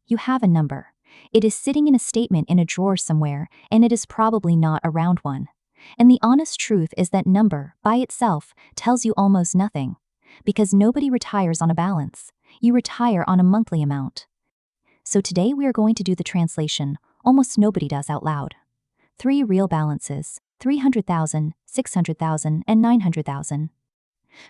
You have a number. It is sitting in a statement in a drawer somewhere, and it is probably not a round one. And the honest truth is that number, by itself, tells you almost nothing. Because nobody retires on a balance. You retire on a monthly amount. So today we are going to do the translation almost nobody does out loud. 3 real balances, 300,000, 600,000, and 900,000.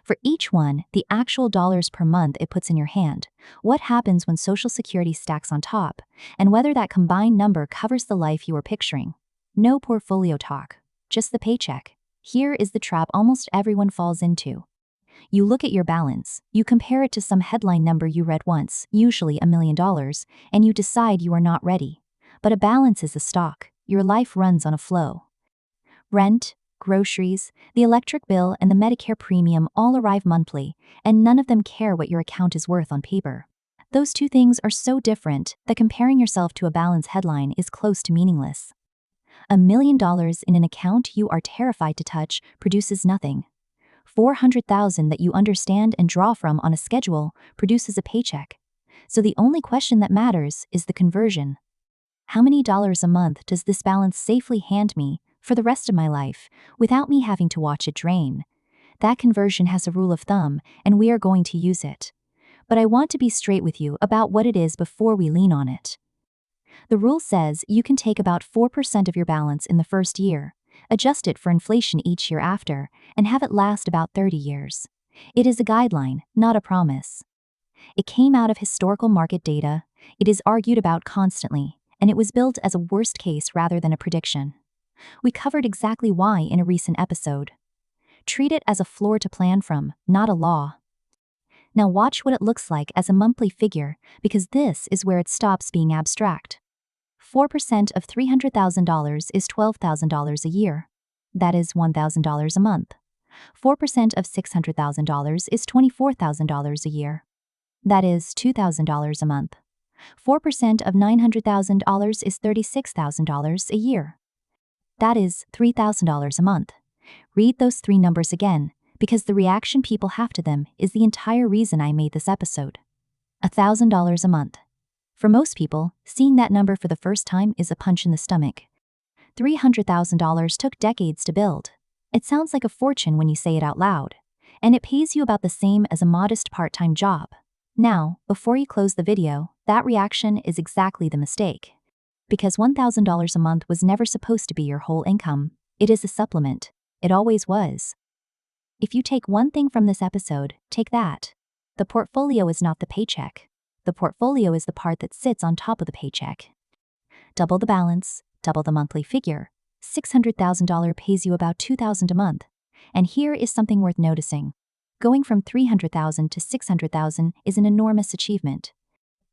For each one, the actual dollars per month it puts in your hand, what happens when Social Security stacks on top, and whether that combined number covers the life you were picturing. No portfolio talk, just the paycheck. Here is the trap almost everyone falls into. You look at your balance, you compare it to some headline number you read once, usually $1 million, and you decide you are not ready. But a balance is a stock. Your life runs on a flow. Rent, groceries, the electric bill, and the Medicare premium all arrive monthly, and none of them care what your account is worth on paper. Those two things are so different that comparing yourself to a balance headline is close to meaningless. $1 million in an account you are terrified to touch produces nothing. 400,000 that you understand and draw from on a schedule produces a paycheck. So the only question that matters is the conversion. How many dollars a month does this balance safely hand me for the rest of my life without me having to watch it drain? That conversion has a rule of thumb, and we are going to use it. But I want to be straight with you about what it is before we lean on it. The rule says you can take about 4% of your balance in the first year, adjust it for inflation each year after, and have it last about 30 years. It is a guideline, not a promise. It came out of historical market data, it is argued about constantly, and it was built as a worst case rather than a prediction. We covered exactly why in a recent episode. Treat it as a floor to plan from, not a law. Now watch what it looks like as a monthly figure, because this is where it stops being abstract. 4% of $300,000 is $12,000 a year. That is $1,000 a month. 4% of $600,000 is $24,000 a year. That is $2,000 a month. 4% of $900,000 is $36,000 a year. That is $3,000 a month. Read those three numbers again, because the reaction people have to them is the entire reason I made this episode. $1,000 a month. For most people, seeing that number for the first time is a punch in the stomach. $300,000 took decades to build. It sounds like a fortune when you say it out loud, and it pays you about the same as a modest part-time job. Now, before you close the video, that reaction is exactly the mistake. Because $1,000 a month was never supposed to be your whole income. It is a supplement. It always was. If you take one thing from this episode, take that. The portfolio is not the paycheck. The portfolio is the part that sits on top of the paycheck. Double the balance, double the monthly figure. $600,000 pays you about $2,000 a month. And here is something worth noticing. Going from $300,000 to $600,000 is an enormous achievement.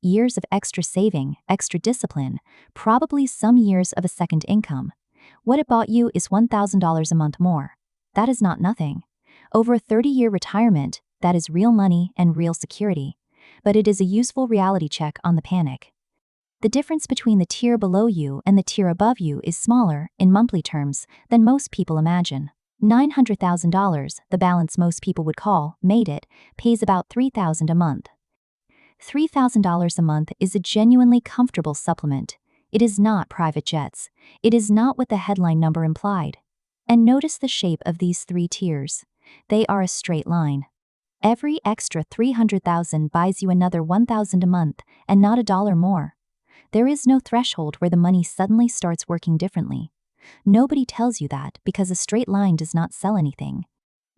Years of extra saving, extra discipline, probably some years of a second income. What it bought you is $1,000 a month more. That is not nothing. Over a 30-year retirement, that is real money and real security. But it is a useful reality check on the panic. The difference between the tier below you and the tier above you is smaller, in monthly terms, than most people imagine. $900,000, the balance most people would call, made it, pays about $3,000 a month. $3,000 a month is a genuinely comfortable supplement. It is not private jets. It is not what the headline number implied. And notice the shape of these three tiers. They are a straight line. Every extra $300,000 buys you another $1,000 a month, and not a dollar more. There is no threshold where the money suddenly starts working differently. Nobody tells you that because a straight line does not sell anything.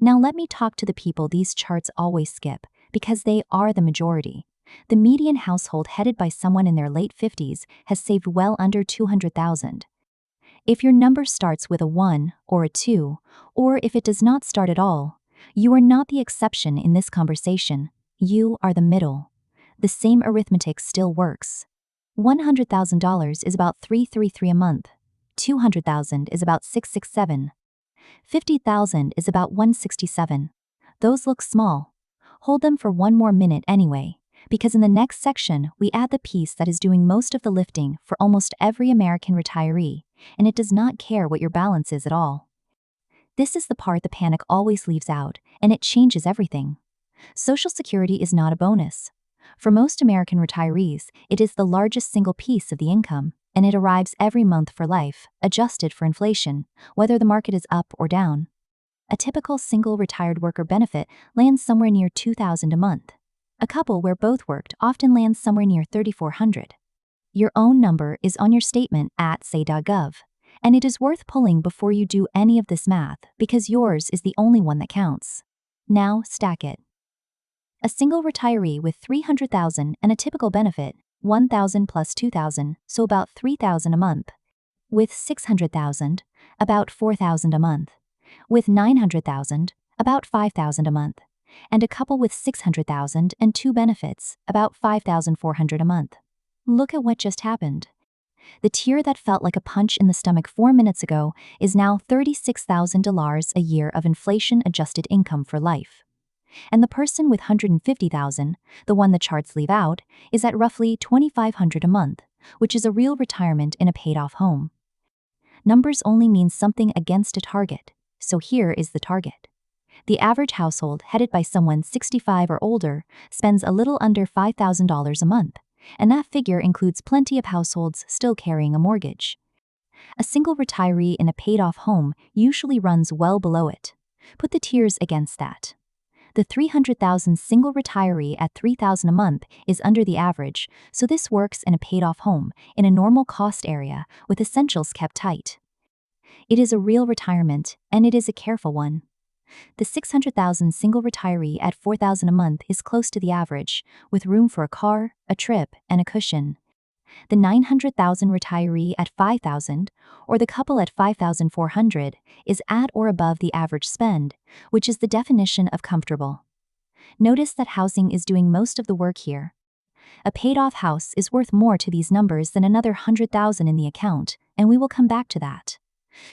Now let me talk to the people these charts always skip, because they are the majority. The median household headed by someone in their late 50s has saved well under $200,000. If your number starts with a 1 or a 2, or if it does not start at all, you are not the exception in this conversation. You are the middle. The same arithmetic still works. $100,000 is about $333 a month. $200,000 is about $667. $50,000 is about $167. Those look small. Hold them for one more minute anyway, because in the next section we add the piece that is doing most of the lifting for almost every American retiree, and it does not care what your balance is at all. This is the part the panic always leaves out, and it changes everything. Social Security is not a bonus. For most American retirees, it is the largest single piece of the income, and it arrives every month for life, adjusted for inflation, whether the market is up or down. A typical single retired worker benefit lands somewhere near $2,000 a month. A couple where both worked often lands somewhere near $3,400. Your own number is on your statement at say.gov, and it is worth pulling before you do any of this math because yours is the only one that counts. Now stack it. A single retiree with $300,000 and a typical benefit, $1,000 plus $2,000, so about $3,000 a month. With $600,000, about $4,000 a month. With $900,000, about $5,000 a month. And a couple with $600,000 and two benefits, about $5,400 a month. Look at what just happened. The tier that felt like a punch in the stomach 4 minutes ago is now $36,000 a year of inflation-adjusted income for life. And the person with $150,000, the one the charts leave out, is at roughly $2,500 a month, which is a real retirement in a paid-off home. Numbers only mean something against a target, so here is the target. The average household headed by someone 65 or older spends a little under $5,000 a month, and that figure includes plenty of households still carrying a mortgage. A single retiree in a paid-off home usually runs well below it. Put the tiers against that. The $300,000 single retiree at $3,000 a month is under the average, so this works in a paid-off home, in a normal cost area, with essentials kept tight. It is a real retirement, and it is a careful one. The $600,000 single retiree at $4,000 a month is close to the average, with room for a car, a trip, and a cushion. The $900,000 retiree at $5,000, or the couple at $5,400, is at or above the average spend, which is the definition of comfortable. Notice that housing is doing most of the work here. A paid-off house is worth more to these numbers than another $100,000 in the account, and we will come back to that.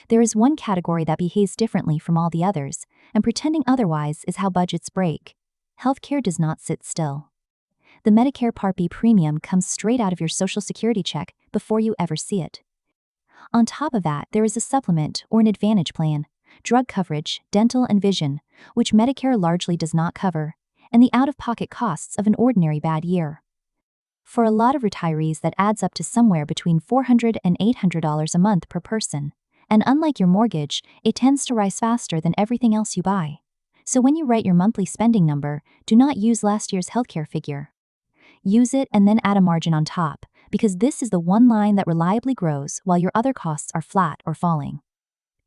There is one category that behaves differently from all the others, and pretending otherwise is how budgets break. Healthcare does not sit still. The Medicare Part B premium comes straight out of your Social Security check before you ever see it. On top of that, there is a supplement or an advantage plan, drug coverage, dental and vision, which Medicare largely does not cover, and the out-of-pocket costs of an ordinary bad year. For a lot of retirees, that adds up to somewhere between $400 and $800 a month per person. And unlike your mortgage, it tends to rise faster than everything else you buy. So when you write your monthly spending number, do not use last year's healthcare figure. Use it and then add a margin on top, because this is the one line that reliably grows while your other costs are flat or falling.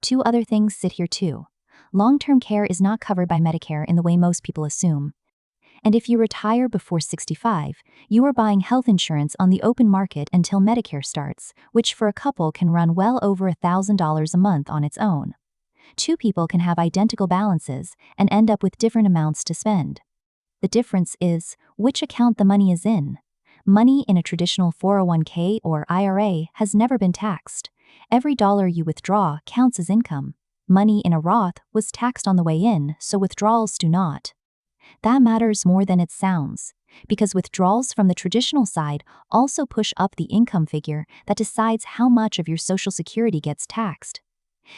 Two other things sit here too. Long-term care is not covered by Medicare in the way most people assume. And if you retire before 65, you are buying health insurance on the open market until Medicare starts, which for a couple can run well over $1,000 a month on its own. Two people can have identical balances and end up with different amounts to spend. The difference is which account the money is in. Money in a traditional 401k or IRA has never been taxed. Every dollar you withdraw counts as income. Money in a Roth was taxed on the way in, so withdrawals do not. That matters more than it sounds, because withdrawals from the traditional side also push up the income figure that decides how much of your Social Security gets taxed.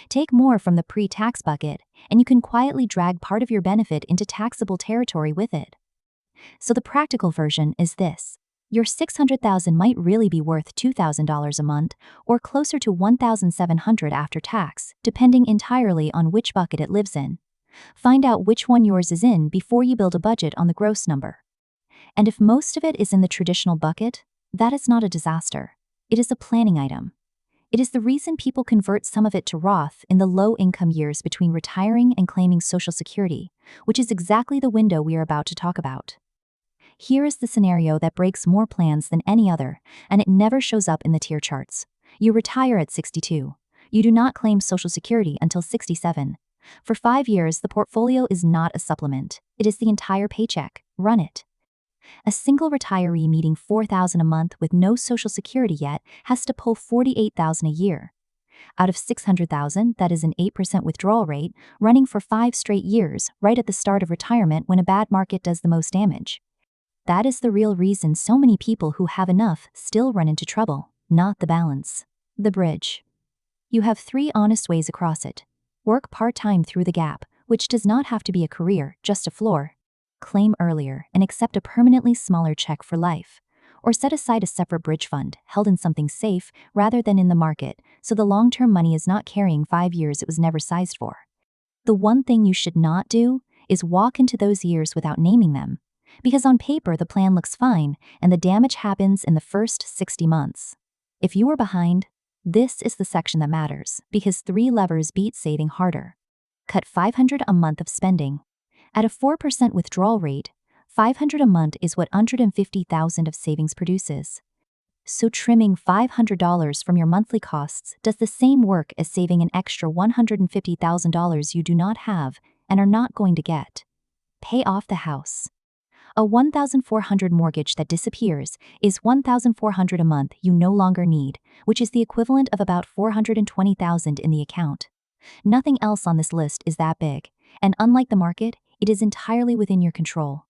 Take more from the pre-tax bucket, and you can quietly drag part of your benefit into taxable territory with it. So the practical version is this. Your $600,000 might really be worth $2,000 a month, or closer to $1,700 after tax, depending entirely on which bucket it lives in. Find out which one yours is in before you build a budget on the gross number. And if most of it is in the traditional bucket, that is not a disaster. It is a planning item. It is the reason people convert some of it to Roth in the low-income years between retiring and claiming Social Security, which is exactly the window we are about to talk about. Here is the scenario that breaks more plans than any other, and it never shows up in the tier charts. You retire at 62. You do not claim Social Security until 67. For 5 years, the portfolio is not a supplement. It is the entire paycheck. Run it. A single retiree meeting $4,000 a month with no Social Security yet has to pull $48,000 a year. Out of $600,000, that is an 8% withdrawal rate, running for 5 straight years, right at the start of retirement when a bad market does the most damage. That is the real reason so many people who have enough still run into trouble, not the balance. The bridge. You have 3 honest ways across it. Work part-time through the gap, which does not have to be a career, just a floor. claim earlier, and accept a permanently smaller check for life. Or set aside a separate bridge fund, held in something safe rather than in the market, so the long-term money is not carrying 5 years it was never sized for. The one thing you should not do is walk into those years without naming them. Because on paper the plan looks fine, and the damage happens in the first 60 months. If you are behind, this is the section that matters, because 3 levers beat saving harder. Cut $500 a month of spending. At a 4% withdrawal rate, $500 a month is what $150,000 of savings produces. So trimming $500 from your monthly costs does the same work as saving an extra $150,000 you do not have and are not going to get. Pay off the house. A $1,400 mortgage that disappears is $1,400 a month you no longer need, which is the equivalent of about $420,000 in the account. Nothing else on this list is that big, and unlike the market, it is entirely within your control.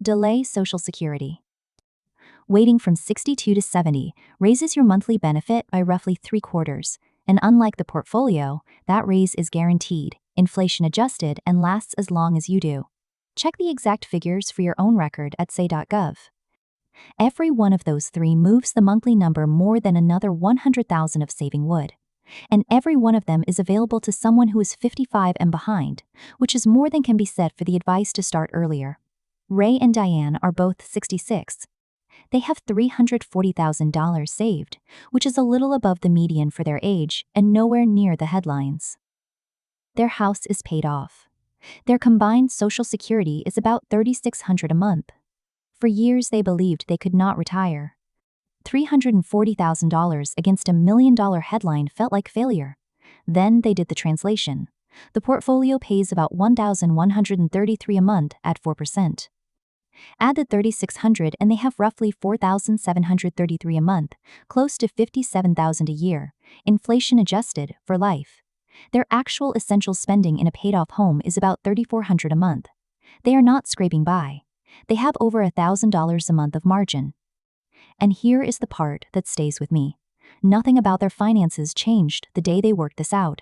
Delay Social Security. Waiting from 62 to 70 raises your monthly benefit by roughly 3/4, and unlike the portfolio, that raise is guaranteed, inflation adjusted, and lasts as long as you do. Check the exact figures for your own record at say.gov. Every one of those 3 moves the monthly number more than another $100,000 of saving would. And every one of them is available to someone who is 55 and behind, which is more than can be said for the advice to start earlier. Ray and Diane are both 66. They have $340,000 saved, which is a little above the median for their age and nowhere near the headlines. Their house is paid off. Their combined Social Security is about $3,600 a month. For years they believed they could not retire. $340,000 against $1 million headline felt like failure. Then they did the translation. The portfolio pays about $1,133 a month at 4%. Add the $3,600 and they have roughly $4,733 a month, close to $57,000 a year, inflation adjusted, for life. Their actual essential spending in a paid-off home is about $3,400 a month. They are not scraping by. They have over $1,000 a month of margin. And here is the part that stays with me. Nothing about their finances changed the day they worked this out.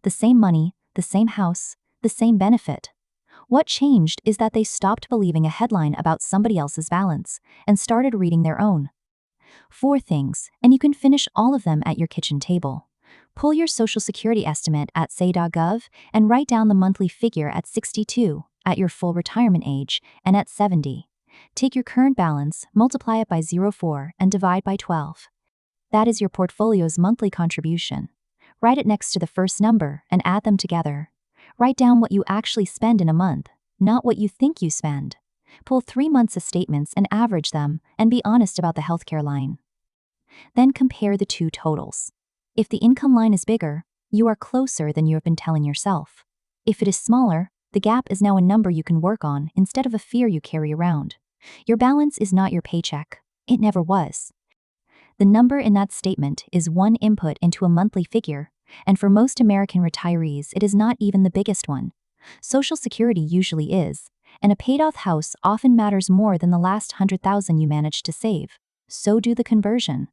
The same money, the same house, the same benefit. What changed is that they stopped believing a headline about somebody else's balance and started reading their own. 4 things, and you can finish all of them at your kitchen table. Pull your Social Security estimate at say.gov and write down the monthly figure at 62, at your full retirement age, and at 70. Take your current balance, multiply it by 0.4, and divide by 12. That is your portfolio's monthly contribution. Write it next to the first number and add them together. Write down what you actually spend in a month, not what you think you spend. Pull 3 months of statements and average them, and be honest about the healthcare line. Then compare the 2 totals. If the income line is bigger, you are closer than you have been telling yourself. If it is smaller, the gap is now a number you can work on instead of a fear you carry around. Your balance is not your paycheck. It never was. The number in that statement is one input into a monthly figure, and for most American retirees it is not even the biggest one. Social Security usually is, and a paid-off house often matters more than the last $100,000 you managed to save. So do the conversion.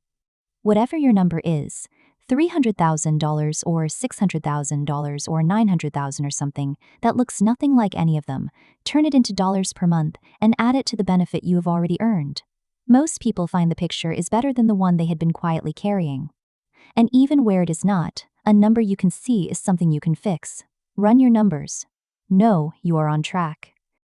Whatever your number is, $300,000 or $600,000 or $900,000 or something that looks nothing like any of them, turn it into dollars per month and add it to the benefit you have already earned. Most people find the picture is better than the one they had been quietly carrying. And even where it is not, a number you can see is something you can fix. Run your numbers. Know you are on track.